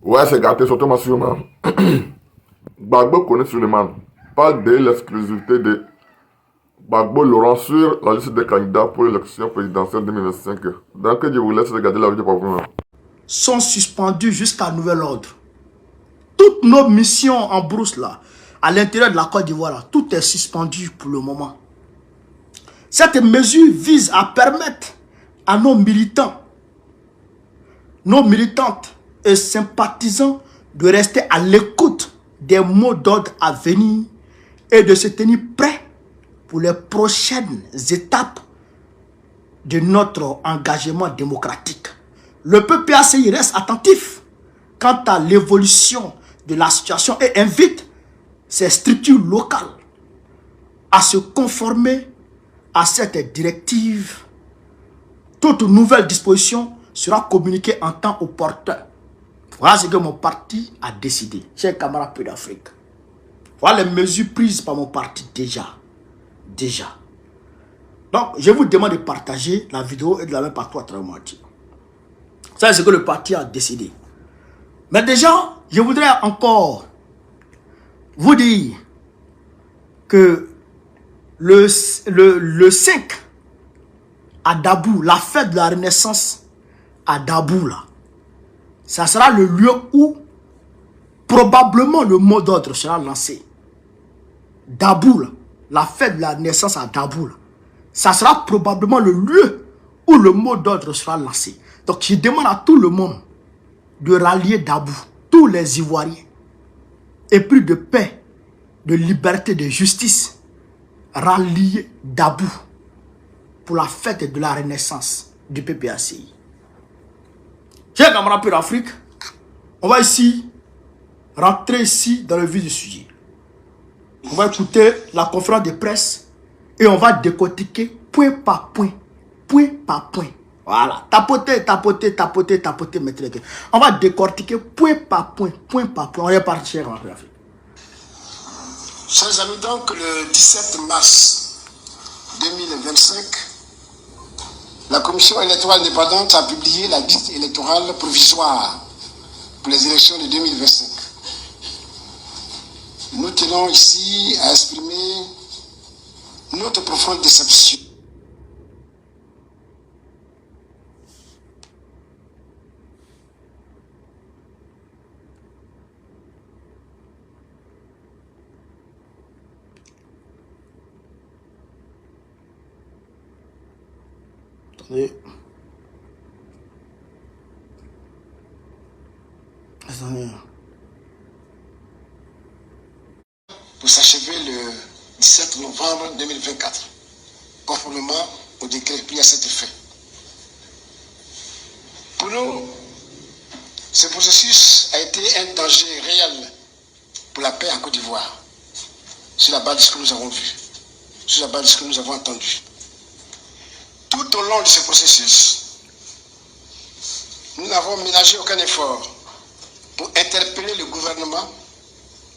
Ouais, c'est gâté, surtout ma sûrement. Gbagbo connaît Suleiman. Parle de l'exclusivité de Gbagbo Laurent sur la liste des candidats pour l'élection présidentielle 2025. Donc, je vous laisse regarder la vidéo pour vous. Sont suspendus jusqu'à nouvel ordre. Toutes nos missions en brousse là, à l'intérieur de la Côte d'Ivoire, tout est suspendu pour le moment. Cette mesure vise à permettre à nos militants, nos militantes et sympathisants de rester à l'écoute des mots d'ordre à venir et de se tenir prêts pour les prochaines étapes de notre engagement démocratique. Le PPACI reste attentif quant à l'évolution de la situation et invite ces structures locales à se conformer à cette directive. Toute nouvelle disposition sera communiquée en temps opportun. Voilà ce que mon parti a décidé, chers camarades Peu d'Afrique. Voilà les mesures prises par mon parti déjà. Donc, je vous demande de partager la vidéo et de la mettre partout à travers mon article. Ça, c'est ce que le parti a décidé. Mais déjà, je voudrais encore vous dire que le 5 à Dabou, la fête de la Renaissance à Dabou, là, ça sera le lieu où probablement le mot d'ordre sera lancé. Dabou, là, la fête de la Renaissance à Dabou, là, ça sera probablement le lieu où le mot d'ordre sera lancé. Donc je demande à tout le monde de rallier Dabou, tous les Ivoiriens, et plus de paix, de liberté, de justice, rallier Dabou pour la fête de la Renaissance du PPACI. Chers camarades Peu d'Afrique, on va ici rentrer ici dans le vif du sujet. On va écouter la conférence de presse et on va décortiquer point par point, Voilà, tapoter, maître. On va décortiquer point par point. On est parti, chers camarades Peu d'Afrique. Chers amis, donc le 17 mars 2025, la Commission électorale indépendante a publié la liste électorale provisoire pour les élections de 2025. Nous tenons ici à exprimer notre profonde déception. Attendez. Pour s'achever le 17 novembre 2024, conformément au décret pris à cet effet. Pour nous, ce processus a été un danger réel pour la paix en Côte d'Ivoire, sur la base de ce que nous avons vu, sur la base de ce que nous avons entendu. Tout au long de ce processus, nous n'avons ménagé aucun effort pour interpeller le gouvernement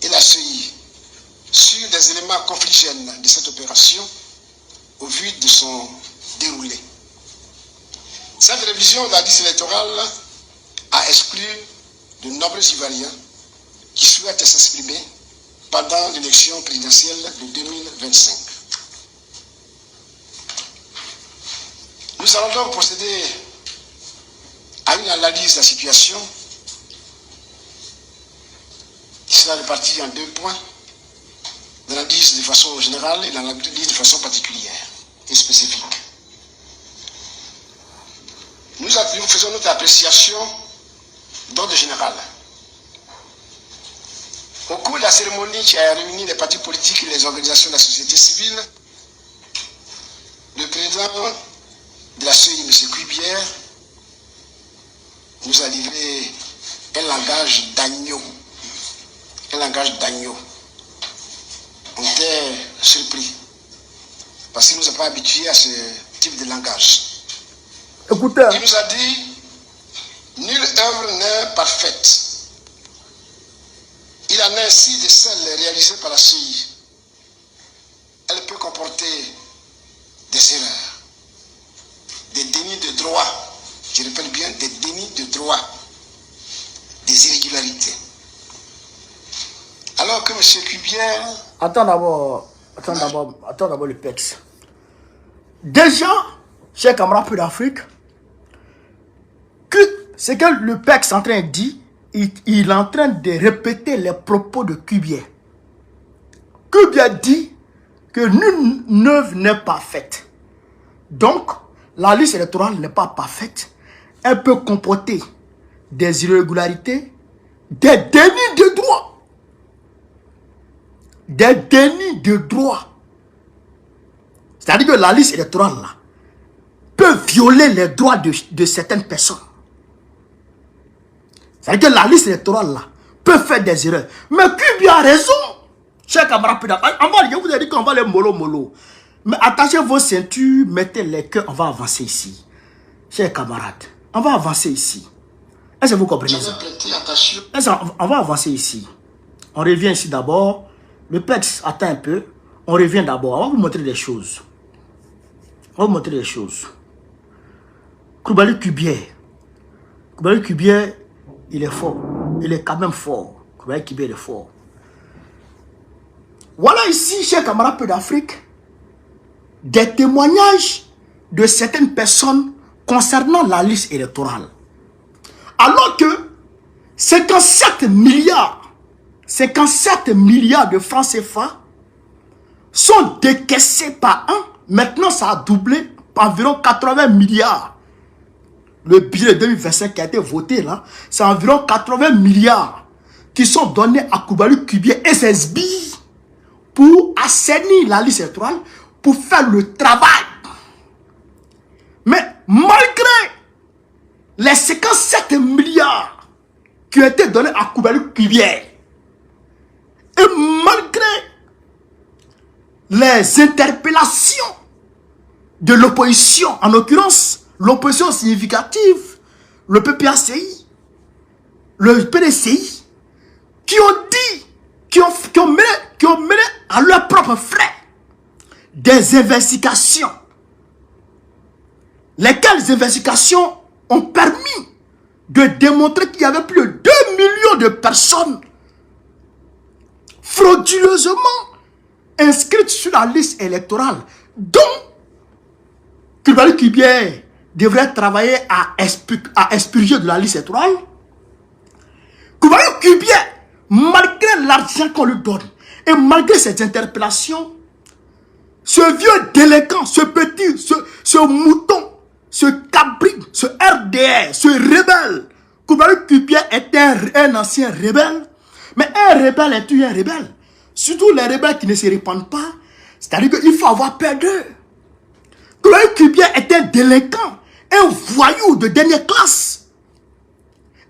et la CEI sur des éléments conflictuels de cette opération au vu de son déroulé. Cette révision de la liste électorale a exclu de nombreux Ivoiriens qui souhaitent s'exprimer pendant l'élection présidentielle de 2025. Nous allons donc procéder à une analyse de la situation qui sera répartie en deux points, l'analyse de façon générale et l'analyse de façon particulière et spécifique. Nous faisons notre appréciation d'ordre général. Au cours de la cérémonie qui a réuni les partis politiques et les organisations de la société civile, le président de la CEI, M. Cuibière, nous a livré un langage d'agneau. On était surpris parce qu'il ne nous a pas habitués à ce type de langage. Écoutez. Il nous a dit, nulle œuvre n'est parfaite. Il en est ainsi de celles réalisées par la CEI. Elle peut comporter des erreurs, des dénis de droit. Je répète bien, des dénis de droit. des irrégularités. Alors que M. Cubière... Attends d'abord le PEX. Déjà, chers camarades peu d'Afrique, ce que le PEX est en train de dire, il est en train de répéter les propos de Cubière. Cubière dit que nulle œuvre n'est pas faite. Donc, la liste électorale n'est pas parfaite. Elle peut comporter des irrégularités, des dénis de droit. Des dénis de droit. C'est-à-dire que la liste électorale là, peut violer les droits de certaines personnes. C'est-à-dire que la liste électorale là, peut faire des erreurs. Mais Cubière a raison. Chers camarades, je vous ai dit qu'on va les mollo. Mais attachez vos ceintures, mettez les cœurs, on va avancer ici. Chers camarades, on va avancer ici. Est-ce que vous comprenez ça? On va avancer ici. On revient ici d'abord. Le PEX attend un peu. On revient d'abord. On va vous montrer des choses. Koulibaly Cubière. Koulibaly Cubière, il est fort. Il est quand même fort. Koulibaly Cubière est fort. Voilà ici, chers camarades peu d'Afrique, des témoignages de certaines personnes concernant la liste électorale. Alors que 57 milliards de francs CFA sont décaissés par an. Maintenant, ça a doublé environ 80 milliards. Le budget 2025 qui a été voté là, c'est environ 80 milliards qui sont donnés à Koulibaly Cubière et ses sbires pour assainir la liste électorale, pour faire le travail. Mais malgré les 57 milliards qui ont été donnés à Koulibaly Cubière, et malgré les interpellations de l'opposition, en l'occurrence l'opposition significative, le PPACI, le PDCI, qui ont dit, qui ont mené à leurs propres frais des investigations, lesquelles investigations ont permis de démontrer qu'il y avait plus de 2 millions de personnes frauduleusement inscrites sur la liste électorale, dont Koulibaly Cubière devrait travailler à expurger de la liste électorale. Koulibaly Cubière, malgré l'argent qu'on lui donne et malgré ces interpellations, ce vieux délinquant, ce petit, ce mouton, ce cabri, ce RDR, ce rebelle, Koulibaly Cubière est un ancien rebelle. Mais un rebelle est un rebelle. Surtout les rebelles qui ne se répandent pas. C'est-à-dire qu'il faut avoir peur d'eux. Koulibaly Cubière est un délinquant, un voyou de dernière classe.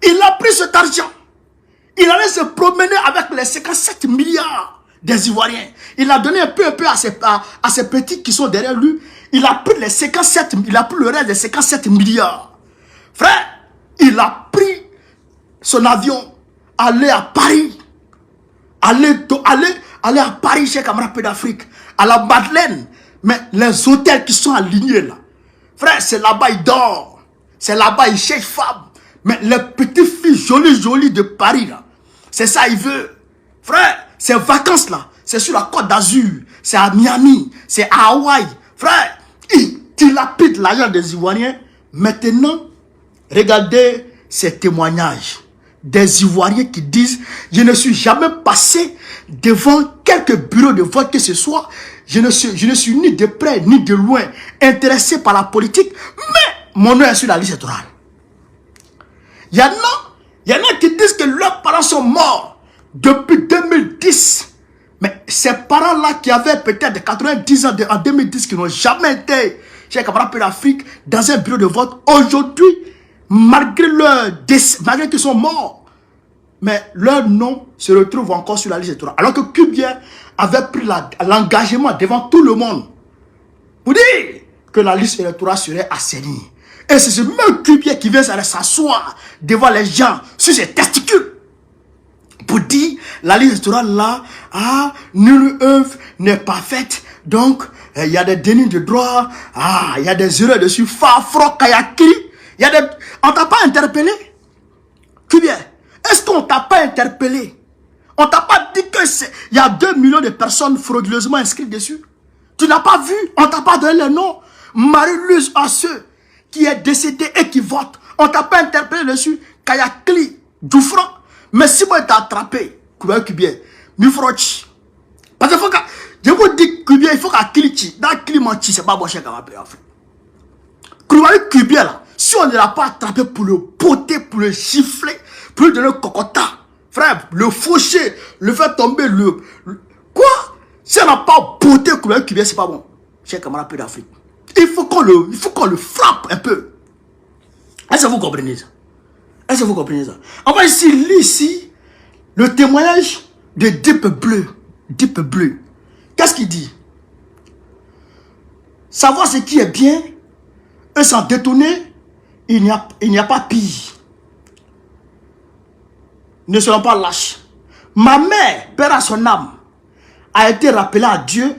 Il a pris cet argent. Il allait se promener avec les 57 milliards des Ivoiriens. Il a donné un peu à ses petits qui sont derrière lui. Il a pris les 57, il a pris le reste des 57 milliards. Frère, il a pris son avion, aller à Paris. Aller à Paris, chez camarades d'Afrique, à la Madeleine. Mais les hôtels qui sont alignés là, frère, c'est là-bas il dort. C'est là-bas il cherche femme. Mais les petites filles jolies de Paris là, c'est ça il veut. Frère, ces vacances là, c'est sur la Côte d'Azur, c'est à Miami, c'est à Hawaï. Frère, il dilapide l'argent des Ivoiriens. Maintenant, regardez ces témoignages des Ivoiriens qui disent: je ne suis jamais passé devant quelques bureaux de vote que ce soit. Je ne suis ni de près ni de loin intéressé par la politique, mais mon nom est sur la liste électorale. Il y en a qui disent que leurs parents sont morts depuis 2010. Mais ces parents-là qui avaient peut-être 90 ans en 2010, qui n'ont jamais été chez camarades d'Afrique dans un bureau de vote, aujourd'hui, malgré qu'ils sont morts, mais leur nom se retrouve encore sur la liste électorale. Alors que Cubière avait pris l'engagement devant tout le monde pour dire que la liste électorale serait assainie. Et c'est ce même Cubière qui vient s'asseoir devant les gens sur ses testicules pour dire: la liste électorale là, nulle œuvre n'est pas faite. Donc, il y a des dénis de droit, il y a des erreurs dessus, Fafro Kayakiri. On t'a pas interpellé, Cubière? Est-ce qu'on t'a pas interpellé? On t'a pas dit qu'il y a 2 millions de personnes frauduleusement inscrites dessus? Tu n'as pas vu? On t'a pas donné le nom. Marie-Louise à ceux qui est décédé et qui votent. On t'a pas interpellé dessus. Kayakli, Doufran. Mais si moi t'as attrapé, Kubien, Mifrochi. Parce qu'il faut que, je vous dis Kubien, il faut qu'à Klichi, dans Klimanchi, c'est pas bon cher Kamapé en fait. Kubien là, si on ne l'a pas attrapé pour le poter, pour le gifler, pour lui donner le cocota, frère, le faucher, le faire tomber, quoi? Si on n'a pas poté Kubien, c'est pas bon. Cher camarade d'Afrique. Il faut qu'on le frappe un peu. Est-ce que vous comprenez ça? Est-ce que vous comprenez ça? On va ici lire ici le témoignage de Deep Bleu. Deep Bleu. Qu'est-ce qu'il dit? Savoir ce qui est bien et s'en détourner, il n'y a pas pire. Ne soyons pas lâches. Ma mère, père à son âme, a été rappelée à Dieu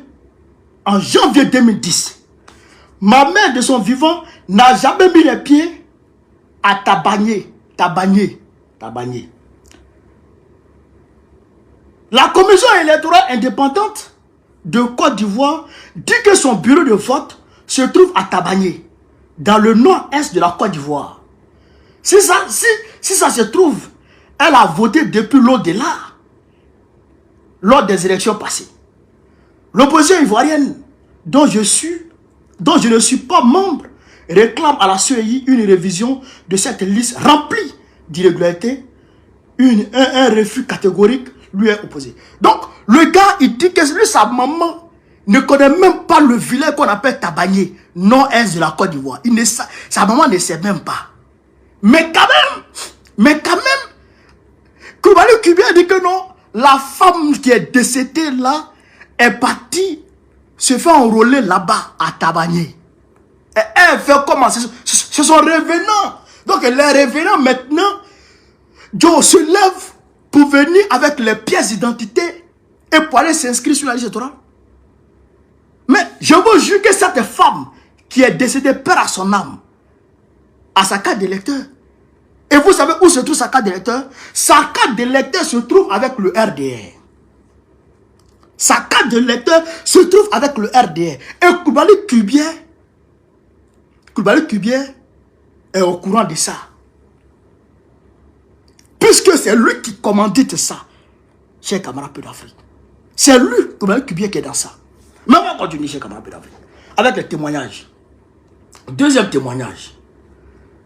en janvier 2010. Ma mère de son vivant n'a jamais mis les pieds à Tabagné. La commission électorale indépendante de Côte d'Ivoire dit que son bureau de vote se trouve à Tabagné, dans le nord-est de la Côte d'Ivoire. Si ça se trouve, elle a voté depuis l'au-delà, lors des élections passées. L'opposition ivoirienne, dont je ne suis pas membre, réclame à la CEI une révision de cette liste remplie d'irrégularités. Un refus catégorique lui est opposé. Donc, le gars, il dit que lui, sa maman ne connaît même pas le village qu'on appelle Tabagné, nord-est de la Côte d'Ivoire. Sa maman ne sait même pas. Mais quand même, Koulibaly Kubien dit que non, la femme qui est décédée là est partie se faire enrôler là-bas à Tabagné. Et elle fait comment? Ce sont revenants. Donc les revenants maintenant, Joe se lève pour venir avec les pièces d'identité et pour aller s'inscrire sur la liste électorale. Mais je vous jure que cette femme qui est décédée perd à son âme, à sa carte d'électeur. Et vous savez où se trouve sa carte d'électeur? Sa carte d'électeur se trouve avec le RDR. Sa carte d'électeur se trouve avec le RDR. Et Koulibaly Kubien est au courant de ça. Puisque c'est lui qui commandite ça, cher camarade d'Afrique. C'est lui, Koulibaly Kubien, qui est dans ça. Mais on va continuer, cher camarade d'Afrique, avec les témoignages. Deuxième témoignage.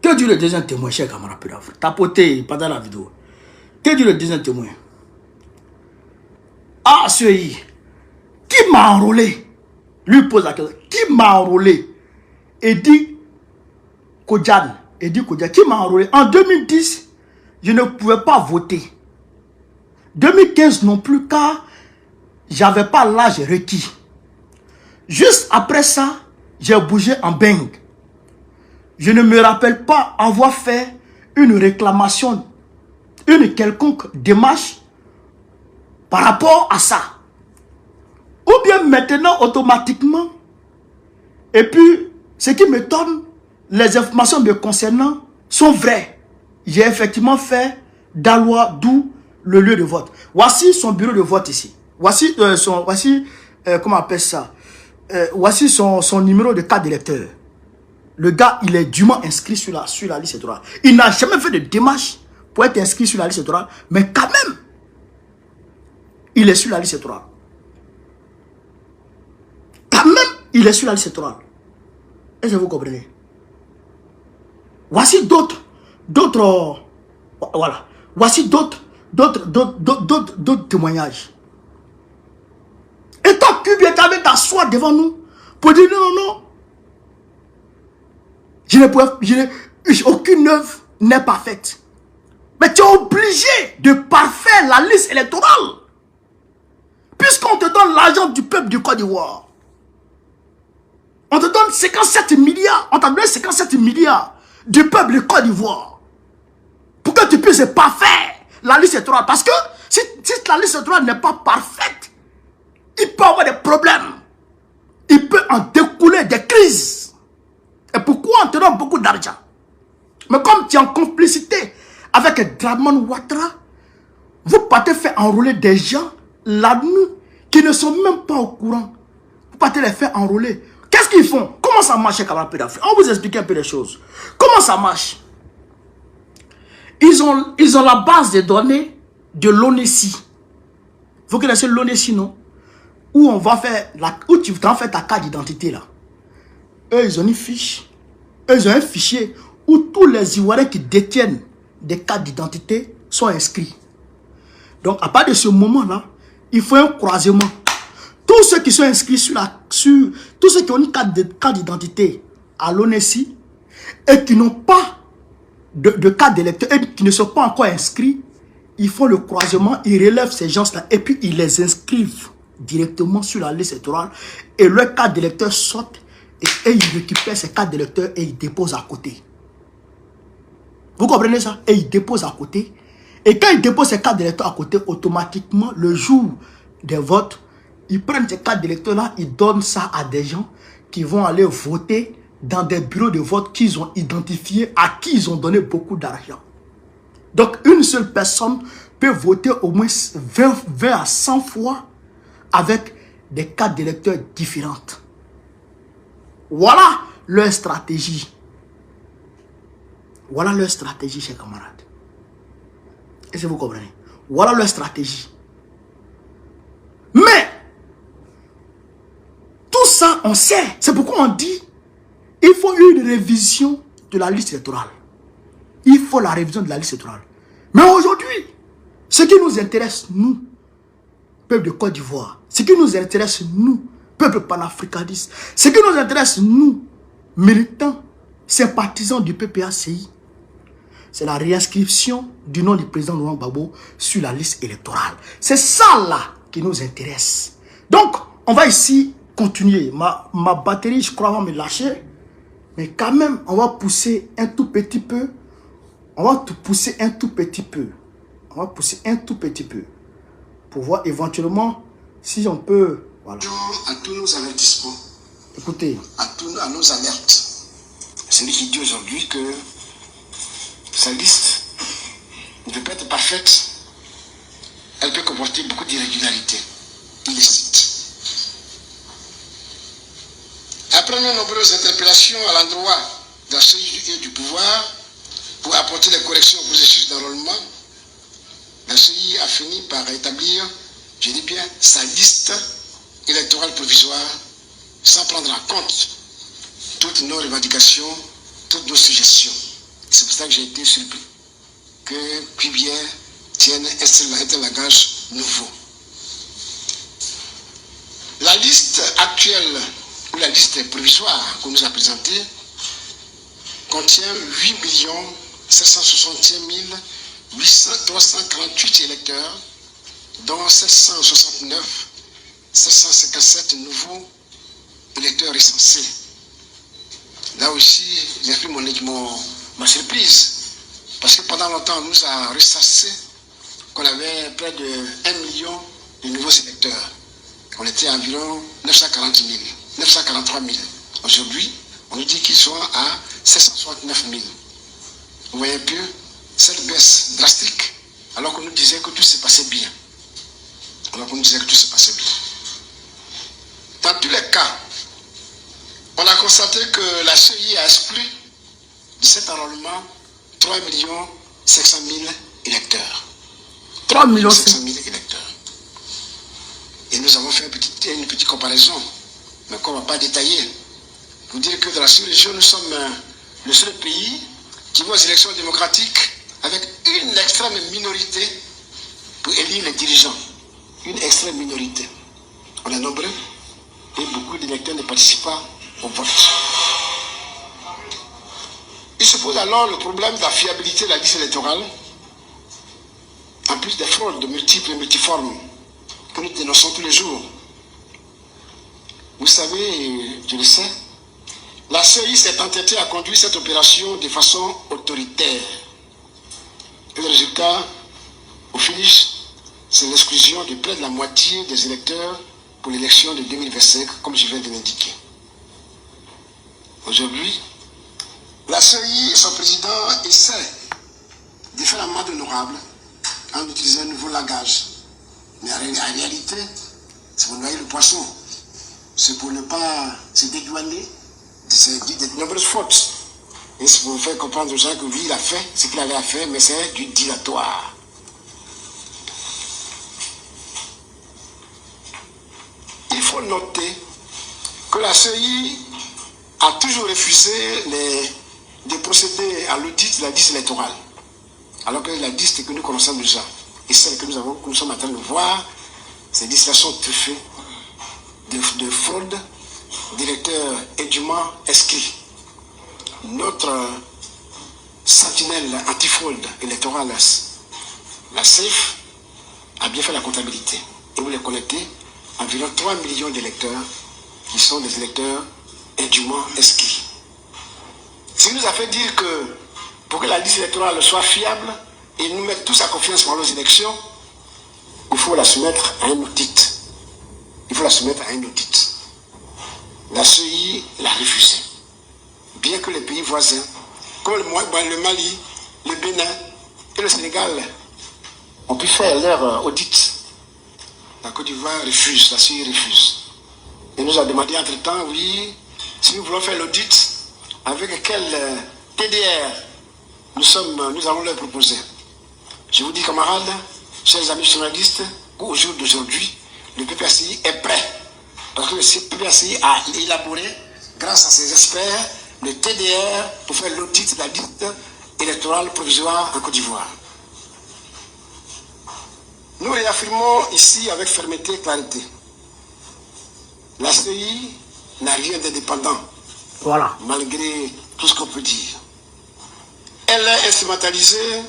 Que dit le deuxième témoin, cher camarade d'Afrique? Tapoté pendant la vidéo. Que dit le deuxième témoin? Ah, celui qui m'a enrôlé, lui pose la question, qui m'a enrôlé? Et dit Kodjan, qui m'a enrôlé. En 2010, je ne pouvais pas voter. 2015 non plus, car j'avais pas l'âge requis. Juste après ça, j'ai bougé en Beng. Je ne me rappelle pas avoir fait une réclamation, une quelconque démarche par rapport à ça. Ou bien maintenant, automatiquement. Et puis, ce qui m'étonne, les informations me concernant sont vraies. J'ai effectivement fait d'Aloua-Dou le lieu de vote. Voici son bureau de vote ici. Voici comment on appelle ça? Voici son numéro de carte d'électeur. Le gars, il est dûment inscrit sur la liste électorale. Il n'a jamais fait de démarche pour être inscrit sur la liste électorale, mais quand même, il est sur la liste électorale. Quand même, il est sur la liste électorale. Est-ce que vous comprenez? Voici d'autres, voilà. Voici d'autres témoignages. Et toi, Kubien, tu avais t'asseoir devant nous pour dire non. Aucune œuvre n'est parfaite. Mais tu es obligé de parfaire la liste électorale. Puisqu'on te donne l'argent du peuple du Côte d'Ivoire. On te donne 57 milliards. On t'a donné 57 milliards du peuple du Côte d'Ivoire. Pour que tu puisses parfaire la liste électorale. Parce que si la liste électorale n'est pas parfaite, il peut y avoir des problèmes. Il peut en découler des crises. Et pourquoi on te donne beaucoup d'argent? Mais comme tu es en complicité avec Draman Ouattara, vous partez faire enrôler des gens la nuit qui ne sont même pas au courant. Vous partez les faire enrôler. Qu'est-ce qu'ils font? Comment ça marche, camarades d'Afrique? On va vous expliquer un peu les choses. Comment ça marche? Ils ont la base de données de l'ONESI. Vous connaissez l'ONESI, non? Où on va faire où tu vas faire ta carte d'identité là. Eux, ils ont une fiche. Eux, ils ont un fichier où tous les Ivoiriens qui détiennent des cartes d'identité sont inscrits. Donc, à partir de ce moment-là, il faut un croisement. Tous ceux qui sont inscrits tous ceux qui ont une carte d'identité à l'ONESI et qui n'ont pas de carte d'électeur et qui ne sont pas encore inscrits, ils font le croisement, ils relèvent ces gens-là et puis ils les inscrivent directement sur la liste électorale et leur carte d'électeur saute et ils récupèrent ces cartes d'électeurs et ils déposent à côté. Vous comprenez ça? Et ils déposent à côté. Et quand ils déposent ces cartes d'électeurs à côté, automatiquement, le jour des votes, ils prennent ces cartes d'électeurs-là, ils donnent ça à des gens qui vont aller voter dans des bureaux de vote qu'ils ont identifiés, à qui ils ont donné beaucoup d'argent. Donc, une seule personne peut voter au moins 20 à 100 fois avec des cartes d'électeurs différentes. Voilà leur stratégie. Voilà leur stratégie, chers camarades. Est-ce que vous comprenez? Voilà leur stratégie. Mais, tout ça, on sait. C'est pourquoi on dit, il faut une révision de la liste électorale. Il faut la révision de la liste électorale. Mais aujourd'hui, ce qui nous intéresse, nous, peuple de Côte d'Ivoire, ce qui nous intéresse, nous, peuple panafricaniste, ce qui nous intéresse, nous, militants, sympathisants du PPACI, c'est la réinscription du nom du président Laurent Gbagbo sur la liste électorale. C'est ça là qui nous intéresse. Donc, on va ici continuer. Ma batterie, je crois, va me lâcher. Mais quand même, on va pousser un tout petit peu. On va pousser un tout petit peu. On va pousser un tout petit peu. Pour voir éventuellement si on peut... Voilà. À tous nos avertissements. Écoutez. À nos alertes. Celui qui dit aujourd'hui que sa liste ne peut pas être parfaite. Elle peut comporter beaucoup d'irrégularités. Il les cite. Après nos nombreuses interpellations à l'endroit de la CEI et du pouvoir pour apporter les corrections au processus d'enrôlement, la CEI a fini par établir, je dis bien, sa liste électorale provisoire sans prendre en compte toutes nos revendications, toutes nos suggestions. C'est pour ça que j'ai été surpris que Cuvier tienne un langage nouveau. La liste actuelle, ou la liste provisoire qu'on nous a présentée, contient 8 761 348 électeurs, dont 769 757 nouveaux électeurs recensés. Là aussi, j'exprime ma surprise, parce que pendant longtemps, on nous a recensé qu'on avait près de 1 million de nouveaux électeurs. On était à environ 943 000. Aujourd'hui, on nous dit qu'ils sont à 769 000. Vous voyez un peu cette baisse drastique, alors qu'on nous disait que tout se passait bien. Dans tous les cas, on a constaté que la CEI a exclu de cet enrôlement 3 500 000 électeurs. 3 500 000 électeurs. Et nous avons fait une petite comparaison, mais qu'on ne va pas détailler. Pour dire que dans la sous-région, nous sommes le seul pays qui va aux élections démocratiques avec une extrême minorité pour élire les dirigeants. Une extrême minorité. On est nombreux et beaucoup d'électeurs ne participent pas au vote. Il se pose alors le problème de la fiabilité de la liste électorale, en plus des fraudes de multiples et multiformes que nous dénonçons tous les jours. Vous savez, je le sais, la CEI s'est entêtée à conduire cette opération de façon autoritaire. Et le résultat, au finish, c'est l'exclusion de près de la moitié des électeurs pour l'élection de 2025, comme je viens de l'indiquer. Aujourd'hui, la CEI et son président essaient de faire l'amende honorable en utilisant un nouveau langage. Mais en réalité, c'est pour noyer le poisson. C'est pour ne pas se dédouaner de nombreuses fautes. Et c'est pour faire comprendre aux gens que oui, il a fait ce qu'il avait à faire, mais c'est du dilatoire. Il faut noter que la CEI a toujours refusé de procéder à l'audit de la liste électorale. Alors que la liste que nous connaissons déjà, et celle que nous sommes en train de voir, ces listes sont truffées de fraude d'électeurs indûment inscrits. Notre sentinelle antifraude électorale, la CEF, a bien fait la comptabilité. Et vous les connectez, environ 3 millions d'électeurs qui sont des électeurs indûment inscrits. Ce qui nous a fait dire que pour que la liste électorale soit fiable et nous mettre tous à confiance pour nos élections, il faut la soumettre à un audit. Il faut la soumettre à un audit. La CEI l'a refusé. Bien que les pays voisins, comme le Mali, le Bénin et le Sénégal, ont pu faire leur audit, la Côte d'Ivoire refuse, la CEI refuse. Et nous a demandé entre-temps, oui, si nous voulons faire l'audit, avec quel TDR nous allons leur proposer. Je vous dis, camarades, chers amis journalistes, qu'au jour d'aujourd'hui, le PPACI est prêt. Parce que le PPACI a élaboré, grâce à ses experts, le TDR pour faire l'audit de la liste électorale provisoire en Côte d'Ivoire. Nous réaffirmons ici avec fermeté et clarité. La CEI n'a rien d'indépendant. Voilà. Malgré tout ce qu'on peut dire. Elle est instrumentalisée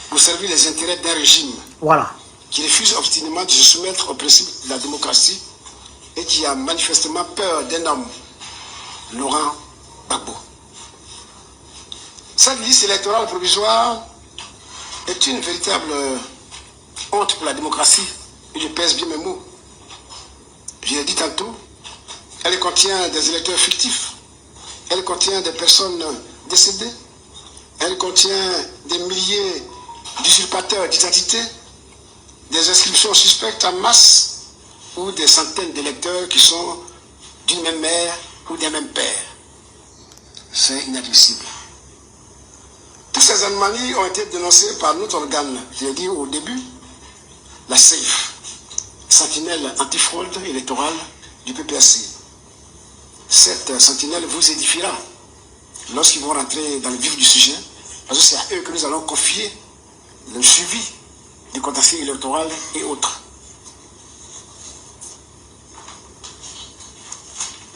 pour servir les intérêts d'un régime. Voilà. Qui refuse obstinément de se soumettre au principe de la démocratie et qui a manifestement peur d'un homme, Laurent Gbagbo. Cette liste électorale provisoire est une véritable honte pour la démocratie, et je pèse bien mes mots. Je l'ai dit tantôt, elle contient des électeurs fictifs, elle contient des personnes décédées, elle contient des milliers d'usurpateurs d'identité, des inscriptions suspectes en masse ou des centaines d'électeurs qui sont d'une même mère ou d'un même père. C'est inadmissible. Toutes ces anomalies ont été dénoncées par notre organe, je l'ai dit au début, la CEF, sentinelle antifraude électorale du PPACI. Cette sentinelle vous édifiera lorsqu'ils vont rentrer dans le vif du sujet, parce que c'est à eux que nous allons confier le suivi du contentieux électoral et autres.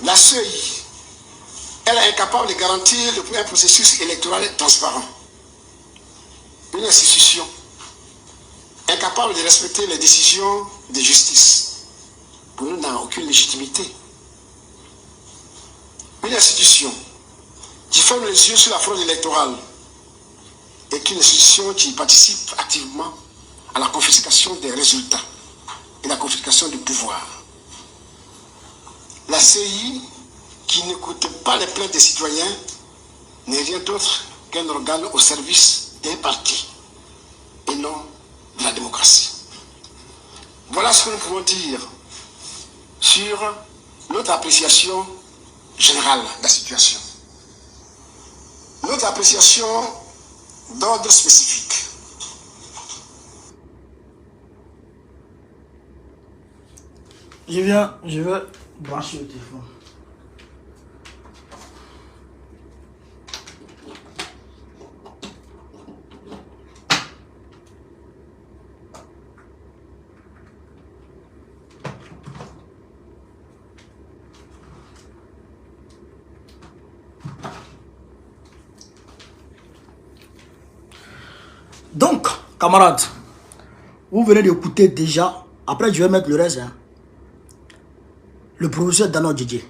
La CEI, elle est incapable de garantir un processus électoral transparent. Une institution incapable de respecter les décisions de justice, pour nous, n'a aucune légitimité. Une institution qui ferme les yeux sur la fraude électorale est une institution qui participe activement à la confiscation des résultats et la confiscation du pouvoir. La CEI, qui n'écoute pas les plaintes des citoyens, n'est rien d'autre qu'un organe au service des partis et non de la démocratie. Voilà ce que nous pouvons dire sur notre appréciation générale de la situation. Notre appréciation d'ordre spécifique. Je vais brancher le téléphone. Donc, camarades, vous venez d'écouter déjà, après je vais mettre le reste, hein, le professeur Dano Didier.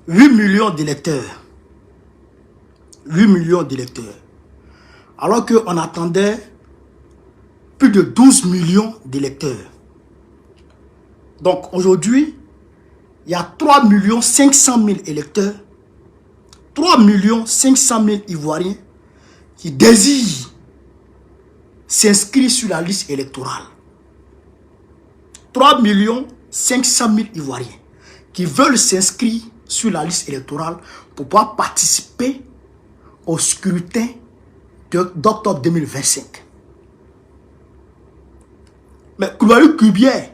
8 millions d'électeurs. 8 millions d'électeurs. Alors qu'on attendait plus de 12 millions d'électeurs. Donc aujourd'hui, il y a 3 500 000 électeurs 3 500 000 Ivoiriens qui désirent s'inscrire sur la liste électorale. 3 500 000 Ivoiriens qui veulent s'inscrire sur la liste électorale pour pouvoir participer au scrutin d'octobre 2025. Mais Koulibaly Kubier,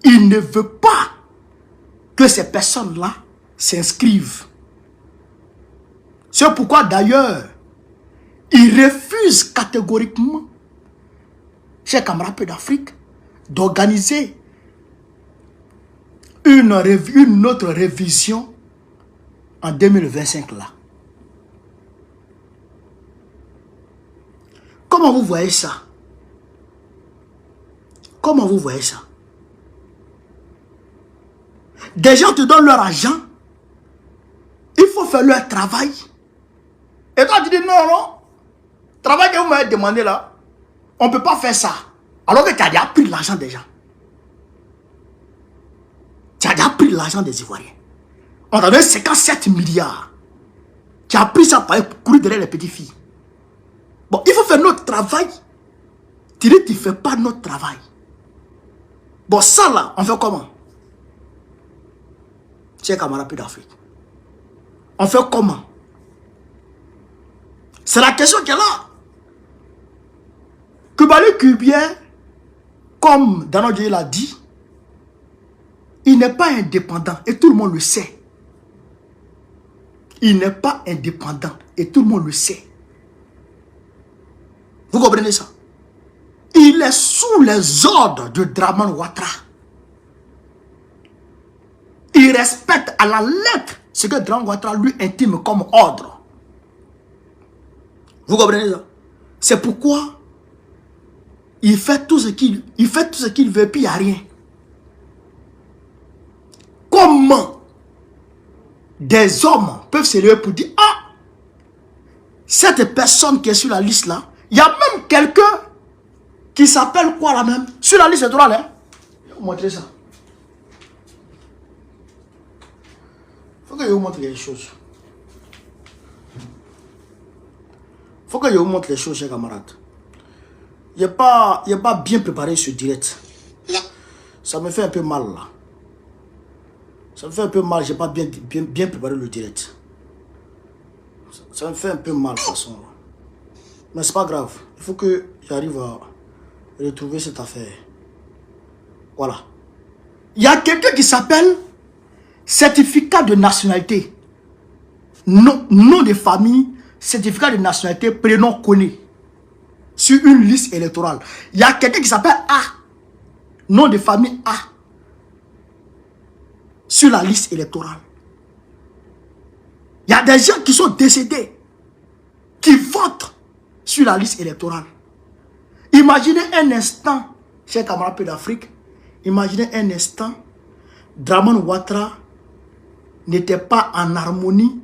il ne veut pas que ces personnes-là s'inscrivent. C'est pourquoi d'ailleurs, il refuse catégoriquement, chers camarades d'Afrique, d'organiser une autre révision en 2025 là. Comment vous voyez ça? Comment vous voyez ça? Des gens te donnent leur argent, il faut faire leur travail. Et toi tu dis non, travail que vous m'avez demandé là, on ne peut pas faire ça. Alors que tu as déjà pris l'argent des gens. Tu as déjà pris l'argent des Ivoiriens. On t'a donné 57 milliards. Tu as pris ça pour courir derrière les petites filles. Bon, il faut faire notre travail. Tu dis tu ne fais pas notre travail. Bon, ça là, on fait comment? Chers camarades d'Afrique. On fait comment? C'est la question qui est là. Koulibaly Kubier, comme Danodje l'a dit, il n'est pas indépendant et tout le monde le sait. Il n'est pas indépendant et tout le monde le sait. Vous comprenez ça? Il est sous les ordres de Dramane Ouattara. Il respecte à la lettre ce que Dramane Ouattara lui intime comme ordre. Vous comprenez ça? C'est pourquoi il fait tout ce qu'il veut, puis il n'y a rien. Comment des hommes peuvent se lever pour dire, ah, cette personne qui est sur la liste là, il y a même quelqu'un qui s'appelle quoi là même? Sur la liste électorale, hein? Je vais vous montrer ça. Il faut que je vous montre les choses. Il faut que je vous montre les choses, chers camarades. Il n'y a pas bien préparé ce direct. Ça me fait un peu mal là. Ça me fait un peu mal, je n'ai pas bien préparé le direct. Ça me fait un peu mal de toute façon. Mais c'est pas grave. Il faut que j'arrive à retrouver cette affaire. Voilà. Il y a quelqu'un qui s'appelle certificat de nationalité. Nom de famille, certificat de nationalité, prénom connu. Sur une liste électorale. Il y a quelqu'un qui s'appelle A. Nom de famille A. Sur la liste électorale. Il y a des gens qui sont décédés. Qui votent sur la liste électorale. Imaginez un instant, chers camarades d'Afrique, imaginez un instant, Dramane Ouattara n'était pas en harmonie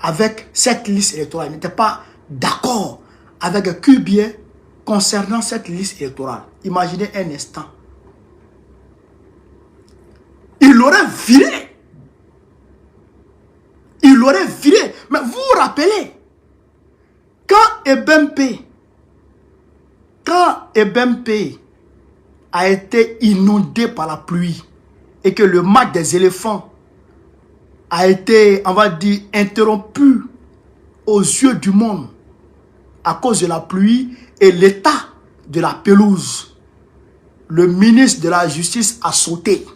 avec cette liste électorale. Il n'était pas d'accord avec Kubier concernant cette liste électorale. Imaginez un instant. Il l'aurait viré. Il l'aurait viré. Mais vous vous rappelez, quand Ebempe a été inondé par la pluie et que le match des éléphants a été, on va dire, interrompu aux yeux du monde à cause de la pluie et l'état de la pelouse, le ministre de la Justice a sauté.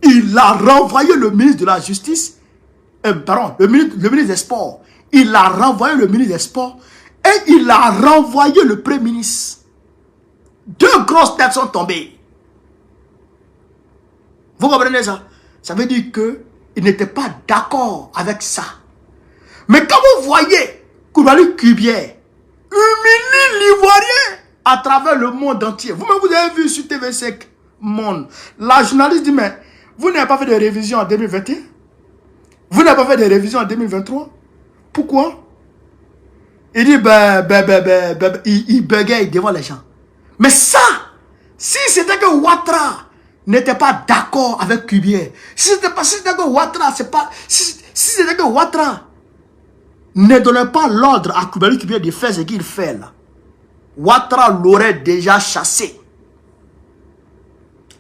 Il a renvoyé le ministre de la Justice, le ministre des Sports. Il a renvoyé le ministre des Sports et il a renvoyé le Premier ministre. 2 grosses têtes sont tombées. Vous comprenez ça? Ça veut dire qu'il n'était pas d'accord avec ça. Mais quand vous voyez Koulibaly Kubier humilie l'Ivoirien à travers le monde entier. Vous-même, vous avez vu sur TV5 Monde. La journaliste dit, mais vous n'avez pas fait de révision en 2021? Vous n'avez pas fait de révision en 2023? Pourquoi? Il dit, il bégaye devant les gens. Mais ça, si c'était que Ouattara n'était pas d'accord avec Kubier. Si c'était que Ouattara, c'est pas... Si c'était que Ouattara ne donnait pas l'ordre à Kubier de faire ce qu'il fait là, Ouattara l'aurait déjà chassé.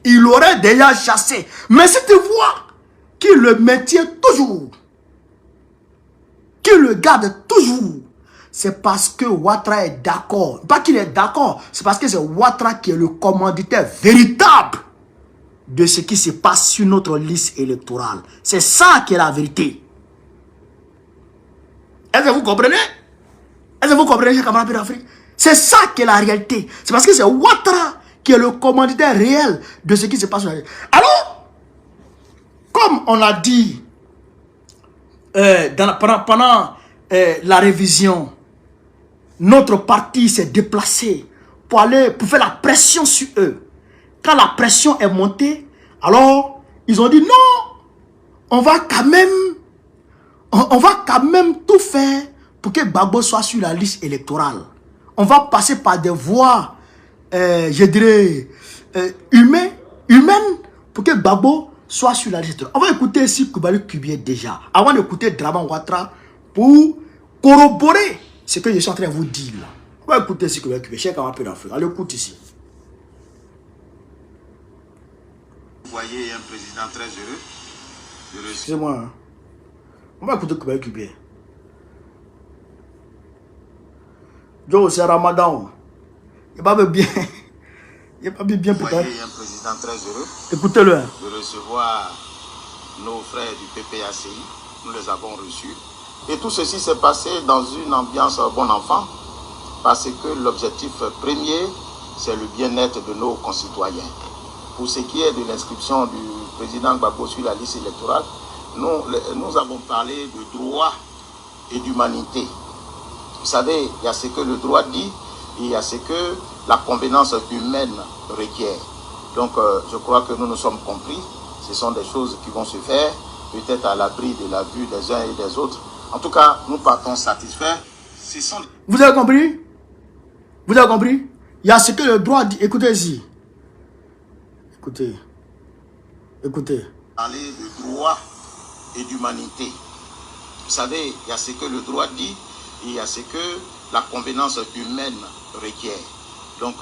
Il l'aurait déjà chassé. Mais si tu vois qu'il le maintient toujours, qu'il le garde toujours, c'est parce que Ouattara est d'accord. Pas qu'il est d'accord, c'est parce que c'est Ouattara qui est le commanditaire véritable de ce qui se passe sur notre liste électorale. C'est ça qui est la vérité. Est-ce que vous comprenez? Est-ce que vous comprenez, chers camarades d'Afrique? C'est ça qui est la réalité. C'est parce que c'est Ouattara qui est le commanditaire réel de ce qui se passe sur la liste. Alors, comme on a dit pendant la révision, notre parti s'est déplacé pour faire la pression sur eux. Quand la pression est montée, alors ils ont dit non, on va quand même tout faire pour que Gbagbo soit sur la liste électorale. On va passer par des voies, je dirais, humaines pour que Gbagbo soit sur la liste électorale. On va écouter ici Coulibaly Kubier déjà, avant d'écouter Draman Ouattara pour corroborer ce que je suis en train de vous dire là. On va écouter ici Coulibaly Kubier, cher camarade d'Afrique. Allez, écoute ici. Vous voyez un président très heureux. Excusez-moi. Hein. On va écouter Coulibaly Kubier. Joe, c'est Ramadan. Il va bien. Il va bien Vous peut-être. voyez un président très heureux. Écoutez-le. De recevoir nos frères du PPACI. Nous les avons reçus. Et tout ceci s'est passé dans une ambiance bon enfant. Parce que l'objectif premier, c'est le bien-être de nos concitoyens. Pour ce qui est de l'inscription du président Gbagbo sur la liste électorale, nous avons parlé de droit et d'humanité. Vous savez, il y a ce que le droit dit et il y a ce que la convenance humaine requiert. Donc, je crois que nous nous sommes compris. Ce sont des choses qui vont se faire, peut-être à l'abri de la vue des uns et des autres. En tout cas, nous partons satisfaits. Vous avez compris? Vous avez compris? Il y a ce que le droit dit. Écoutez ici. Écoutez. Écoutez. Parler de droit et d'humanité. Vous savez, il y a ce que le droit dit et il y a ce que la convenance humaine requiert. Donc,